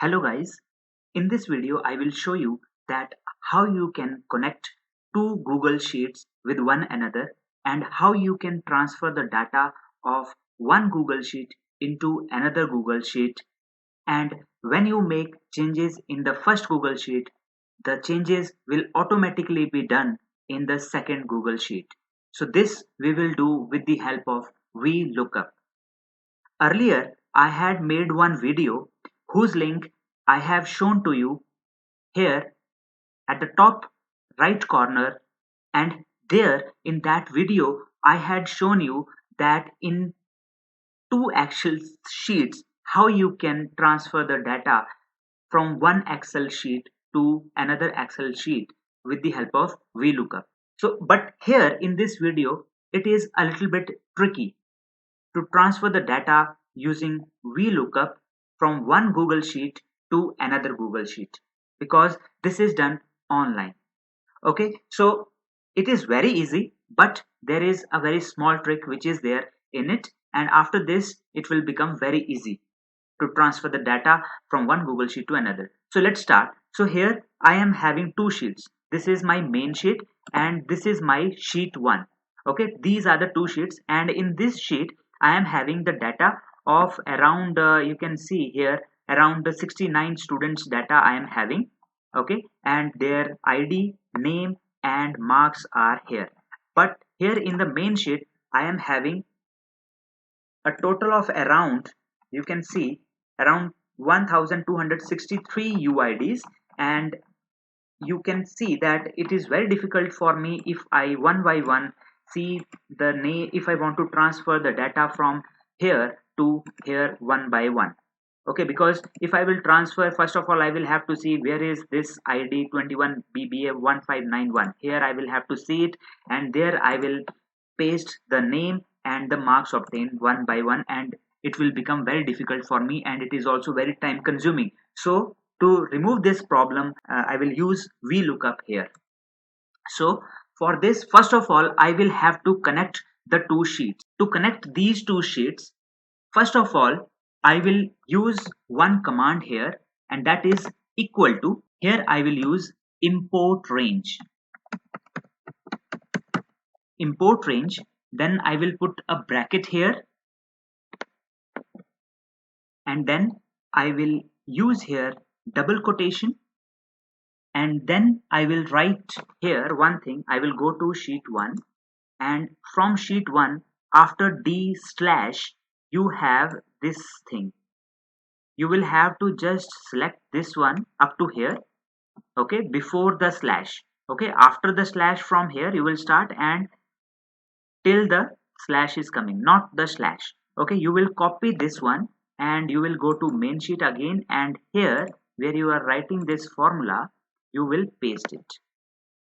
Hello guys, in this video I will show you that how you can connect two Google Sheets with one another and how you can transfer the data of one Google Sheet into another Google Sheet, and when you make changes in the first Google Sheet, the changes will automatically be done in the second Google Sheet. So this we will do with the help of Vlookup. Earlier, I had made one video whose link I have shown to you here at the top right corner, and there in that video I had shown you that in two Excel sheets how you can transfer the data from one Excel sheet to another Excel sheet with the help of VLOOKUP. So but here in this video it is a little bit tricky to transfer the data using VLOOKUP from one Google Sheet to another Google Sheet, because this is done online. Okay, so it is very easy, but there is a very small trick which is there in it, and after this it will become very easy to transfer the data from one Google Sheet to another. So let's start. So here I am having two sheets. This is my main sheet and this is my sheet 1. Okay, these are the two sheets, and in this sheet I am having the data of around you can see here around the 69 students data I am having. Okay, and their ID, name and marks are here. But here in the main sheet I am having a total of around, you can see, around 1263 UIDs, and you can see that it is very difficult for me if I one by one see the name, if I want to transfer the data from here to here one by one. Okay, because if I will transfer, first of all I will have to see where is this ID 21BBA1591. Here I will have to see it, and there I will paste the name and the marks obtained one by one, and it will become very difficult for me, and it is also very time consuming. So to remove this problem, I will use VLOOKUP here. So for this, first of all I will have to connect the two sheets. To connect these two sheets, first of all I will use one command here, and that is equal to, here I will use import range. Import range, then I will put a bracket here, and then I will use here double quotation, and then I will write here one thing. I will go to sheet 1, and from sheet 1 after D slash you have this thing. You will have to just select this one up to here, okay, before the slash. Okay, after the slash from here you will start and till the slash is coming, not the slash. Okay, you will copy this one and you will go to main sheet again, and here where you are writing this formula you will paste it.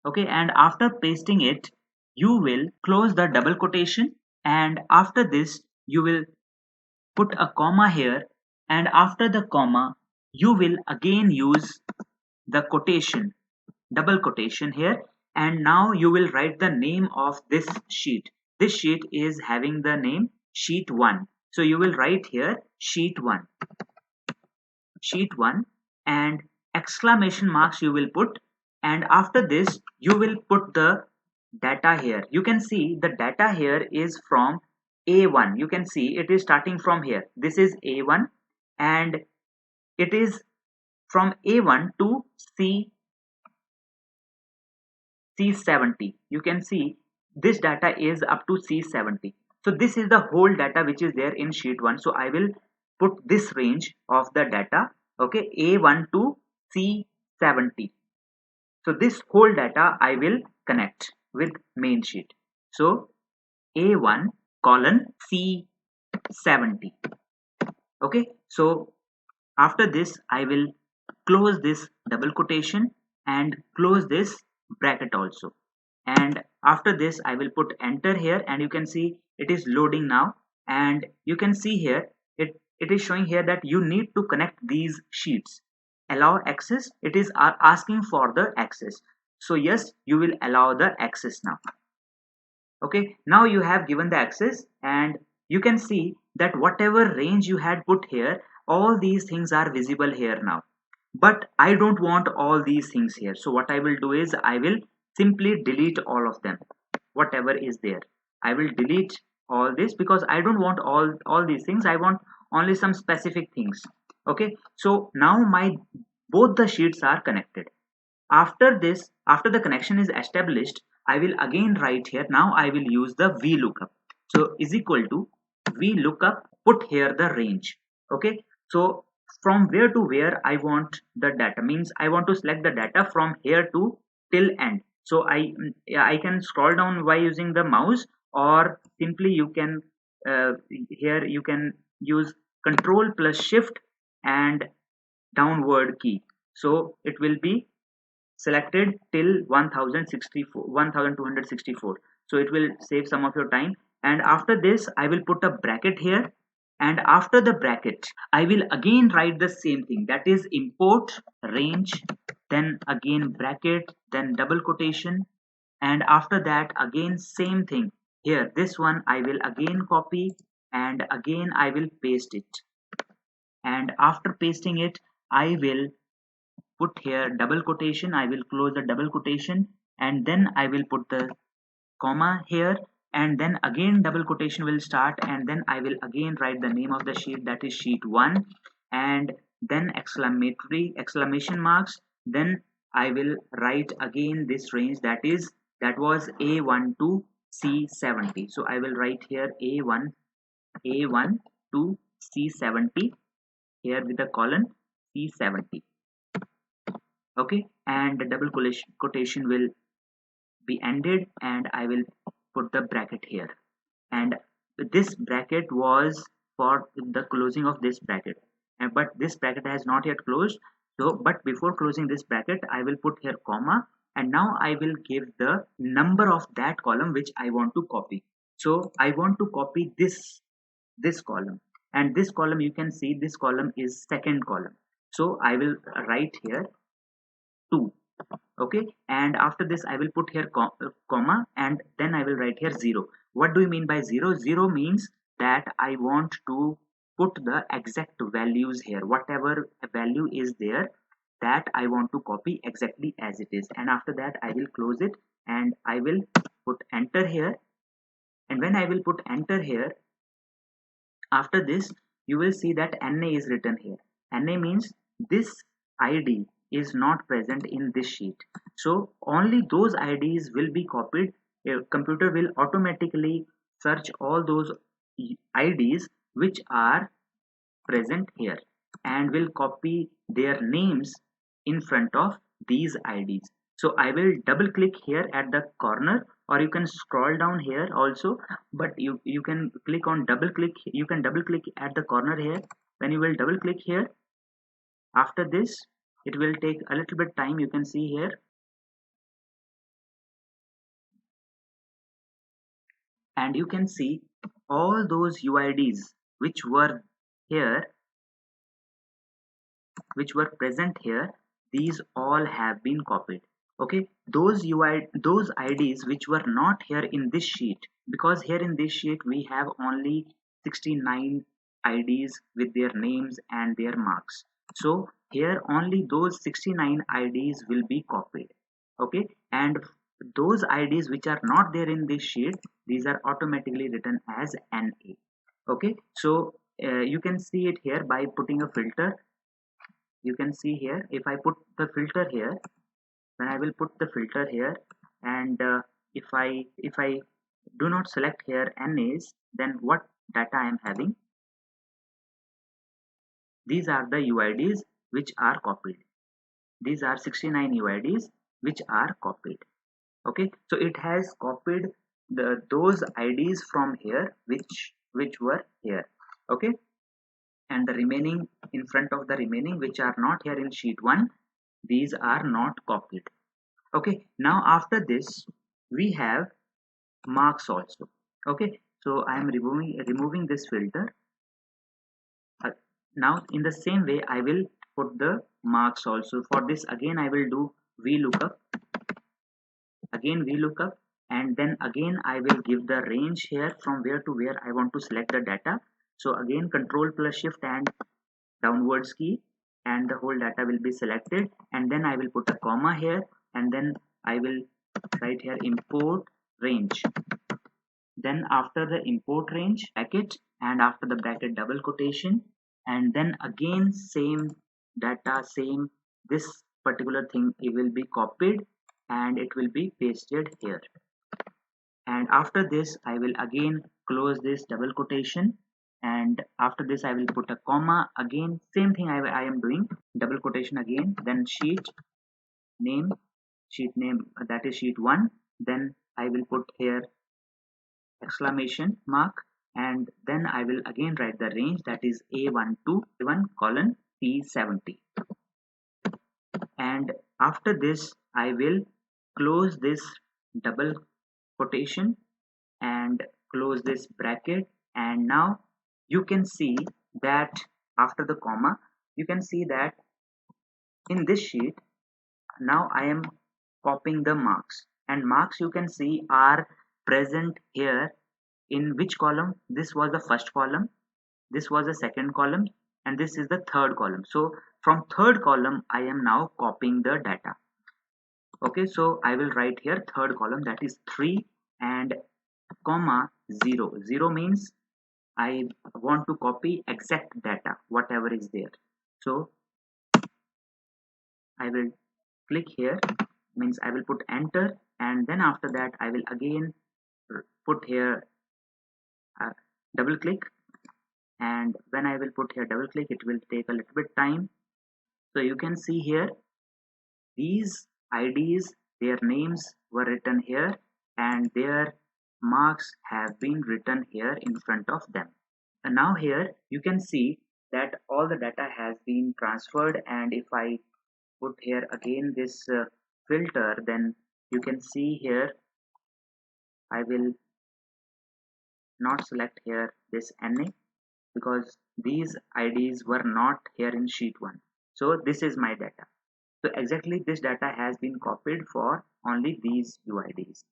Okay, and after pasting it you will close the double quotation, and after this you will put a comma here, and after the comma you will again use the quotation, double quotation here, and now you will write the name of this sheet. This sheet is having the name sheet 1, so you will write here sheet 1, sheet 1, and exclamation marks you will put, and after this you will put the data here. You can see the data here is from A1. You can see it is starting from here. This is A1, and it is from A1 to C70. You can see this data is up to C70. So this is the whole data which is there in sheet 1. So I will put this range of the data, okay, A1 to C70. So this whole data I will connect with main sheet. So A1 colon C70. Okay, so after this I will close this double quotation and close this bracket also, and after this I will put enter here, and you can see it is loading now, and you can see here it is showing here that you need to connect these sheets. Allow access, it is asking for the access, so yes, you will allow the access now. Okay, now you have given the access, and you can see that whatever range you had put here all these things are visible here now, but I don't want all these things here. So what I will do is I will simply delete all of them, whatever is there. I will delete all this because I don't want all these things. I want only some specific things. Okay, so now my both the sheets are connected. After this, after the connection is established, I will again write here. Now I will use the Vlookup. So is equal to Vlookup, put here the range. Okay, so from where to where I want the data, means I want to select the data from here to till end. So I can scroll down by using the mouse, or simply you can here you can use Control plus Shift and downward key. So it will be selected till 1264. So it will save some of your time. And after this I will put a bracket here, and after the bracket I will again write the same thing, that is import range, then again bracket, then double quotation, and after that again same thing. Here this one I will again copy, and again I will paste it, and after pasting it I will put here double quotation. I will close the double quotation, and then I will put the comma here, and then again double quotation will start, and then I will again write the name of the sheet, that is sheet 1, and then exclamation marks. Then I will write again this range, that was A1 to C70. So I will write here A1 to C70 here with the colon C70. Okay, and the double quotation will be ended, and I will put the bracket here, and this bracket was for the closing of this bracket, and but this bracket has not yet closed. So but before closing this bracket I will put here comma, and now I will give the number of that column which I want to copy. So I want to copy this column, and this column, you can see this column is second column. So I will write here 2. Okay, and after this I will put here comma, and then I will write here 0. What do you mean by 0? 0 means that I want to put the exact values here, whatever value is there, that I want to copy exactly as it is. And after that I will close it, and I will put enter here, and when I will put enter here, after this you will see that NA is written here. NA means this ID is not present in this sheet. So only those IDs will be copied. A computer will automatically search all those IDs which are present here, and will copy their names in front of these IDs. So I will double click here at the corner, or you can scroll down here also, but you can click on double click, you can double click at the corner here. When you will double click here, after this it will take a little bit time, you can see here, and you can see all those UIDs which were here, which were present here, these all have been copied. Okay, those IDs which were not here in this sheet, because here in this sheet we have only 69 IDs with their names and their marks. So here only those 69 IDs will be copied. Okay, and those IDs which are not there in this sheet, these are automatically written as NA. Okay, so you can see it here by putting a filter. You can see here, if I put the filter here, when I will put the filter here, and if I do not select here NAs, then what data I am having, these are the UIDs which are copied. These are 69 UIDs which are copied. Okay, so it has copied those IDs from here which were here. Okay, and the remaining, in front of the remaining which are not here in sheet 1, these are not copied. Okay, now after this we have marks also. Okay, so I am removing this filter. Now in the same way I will put the marks also. For this again I will do Vlookup, and then again I will give the range here from where to where I want to select the data. So again Control plus Shift and downwards key and the whole data will be selected, and then I will put a comma here, and then I will write here import range. Then after the import range bracket, and after the bracket double quotation, and then again same data, same this particular thing, it will be copied and it will be pasted here. And after this I will again close this double quotation, and after this I will put a comma, again same thing I am doing, double quotation again, then name sheet name, that is sheet 1, then I will put here exclamation mark, and then I will again write the range, that is A12 A1 colon P70, and after this I will close this double quotation and close this bracket. And now you can see that after the comma, you can see that in this sheet now I am copying the marks, and marks you can see are present here in which column. This was the first column, this was the second column, and this is the third column. So from third column I am now copying the data. Okay, so I will write here third column, that is 3 and comma 0. 0 means I want to copy exact data whatever is there. So I will click here, means I will put enter, and then after that I will again put here double click, and when I will put here double click it will take a little bit time. So you can see here these IDs, their names were written here and their marks have been written here in front of them. And now here you can see that all the data has been transferred, and if I put here again this filter, then you can see here I will not select here this NA because these IDs were not here in sheet 1. So this is my data. So exactly this data has been copied for only these UIDs.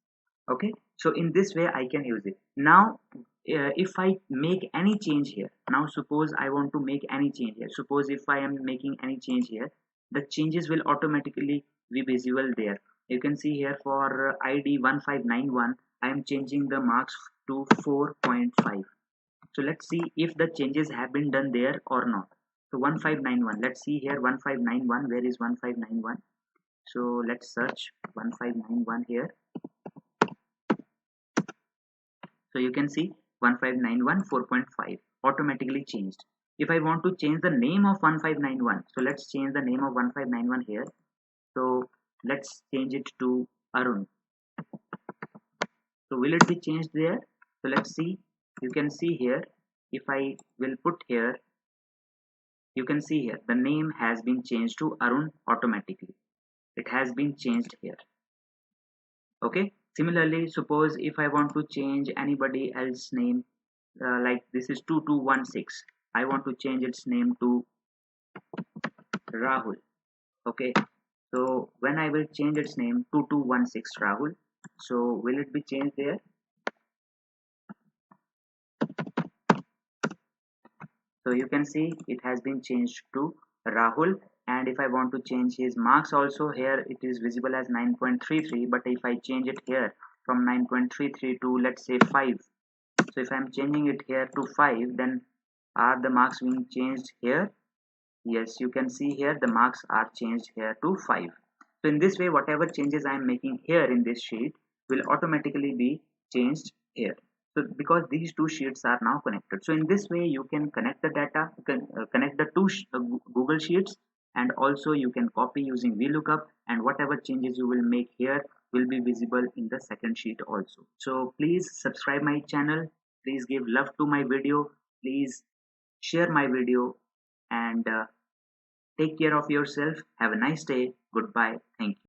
Okay, so in this way I can use it. Now if I make any change here, now suppose I want to make any change here, suppose if I am making any change here, the changes will automatically be visible there. You can see here for ID 1591 I am changing the marks to 4.5. so let's see if the changes have been done there or not. So 1591, let's see here 1591, where is 1591? So let's search 1591 here. So you can see 1591 4.5 automatically changed. If I want to change the name of 1591, so let's change the name of 1591 here. So let's change it to Arun. So will it be changed there? So let's see. You can see here, if I will put here, you can see here the name has been changed to Arun automatically. It has been changed here. Okay, similarly suppose if I want to change anybody else's name, like this is 2216, I want to change its name to Rahul. Okay, so when I will change its name 2216 Rahul, so will it be changed there? So you can see it has been changed to Rahul, and if I want to change his marks also, here it is visible as 9.33, but if I change it here from 9.33 to let's say 5, so if I'm changing it here to 5, then are the marks being changed here? Yes, you can see here the marks are changed here to 5. So in this way whatever changes I am making here in this sheet will automatically be changed here. So because these two sheets are now connected, so in this way you can connect the data, you can connect the two Google Sheets, and also you can copy using Vlookup, and whatever changes you will make here will be visible in the second sheet also. So please subscribe my channel, please give love to my video, please share my video, and take care of yourself. Have a nice day. Goodbye. Thank you.